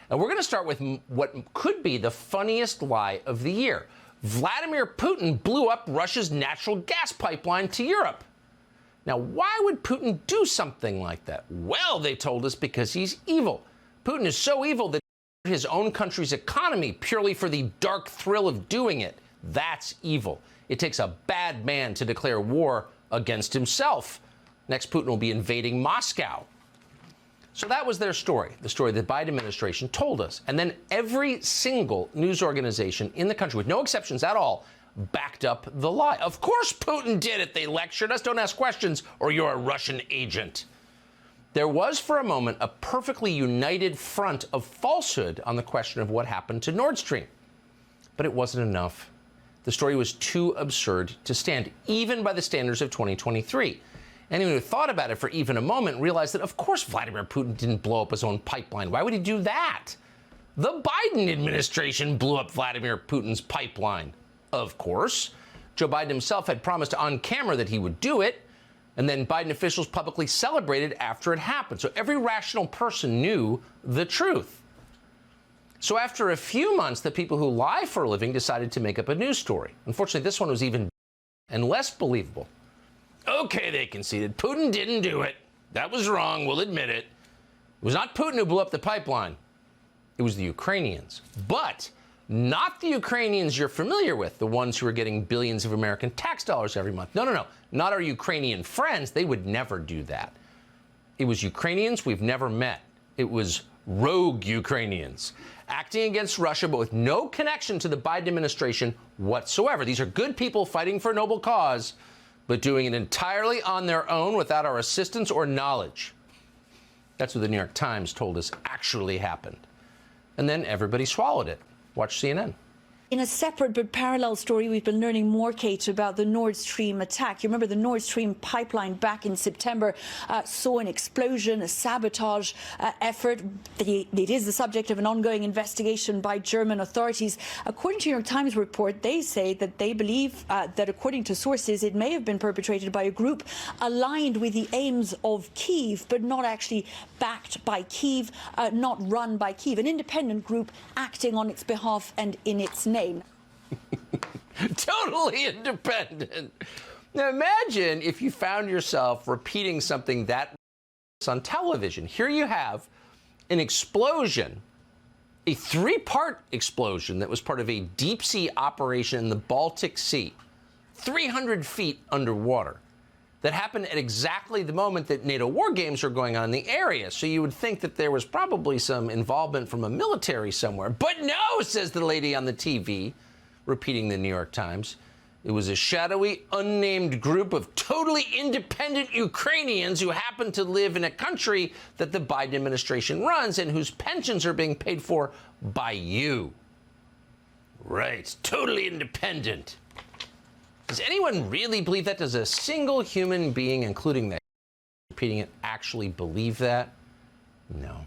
And we're going to start with what could be the funniest lie of the year. Vladimir Putin blew up Russia's natural gas pipeline to Europe. Now, why would Putin do something like that? Well, they told us because he's evil. Putin is so evil that he his own country's economy purely for the dark thrill of doing it. That's evil. It takes a bad man to declare war against himself. Next, Putin will be invading Moscow. So that was their story, the story the Biden administration told us. And then every single news organization in the country, with no exceptions at all, backed up the lie. Of course Putin did it. They lectured us. Don't ask questions or you're a Russian agent. There was, for a moment, a perfectly united front of falsehood on the question of what happened to Nord Stream. But it wasn't enough. The story was too absurd to stand, even by the standards of 2023. Anyone who thought about it for even a moment realized that, of course, Vladimir Putin didn't blow up his own pipeline. Why would he do that? The Biden administration blew up Vladimir Putin's pipeline. Of course. Joe Biden himself had promised on camera that he would do it, and then Biden officials publicly celebrated after it happened. So every rational person knew the truth. So after a few months, the people who lie for a living decided to make up a news story. Unfortunately, this one was even and less believable. Okay, they conceded. Putin didn't do it. That was wrong. We'll admit it. It was not Putin who blew up the pipeline. It was the Ukrainians. But not the Ukrainians you're familiar with, the ones who are getting billions of American tax dollars every month. No. Not our Ukrainian friends. They would never do that. It was Ukrainians we've never met. It was rogue Ukrainians acting against Russia, but with no connection to the Biden administration whatsoever. These are good people fighting for a noble cause, but doing it entirely on their own without our assistance or knowledge. That's what the New York Times told us actually happened. And then everybody swallowed it. Watch CNN. In a separate but parallel story, we've been learning more, Kate, about the Nord Stream attack. You remember the Nord Stream pipeline back in September saw an explosion, a sabotage effort. It is the subject of an ongoing investigation by German authorities. According to New York Times report, they say that they believe that, according to sources, it may have been perpetrated by a group aligned with the aims of Kyiv, but not actually backed by Kyiv, not run by Kyiv, an independent group acting on its behalf and in its name. Totally independent. Now imagine if you found yourself repeating something that on television. Here you have an explosion, a three-part explosion that was part of a deep-sea operation in the Baltic Sea, 300 feet underwater, that happened at exactly the moment that NATO war games are going on in the area. So you would think that there was probably some involvement from a military somewhere. But no, says the lady on the TV, repeating the New York Times. It was a shadowy, unnamed group of totally independent Ukrainians who happen to live in a country that the Biden administration runs and whose pensions are being paid for by you. Right, totally independent. Does anyone really believe that? Does a single human being, including that repeating it, actually believe that? No.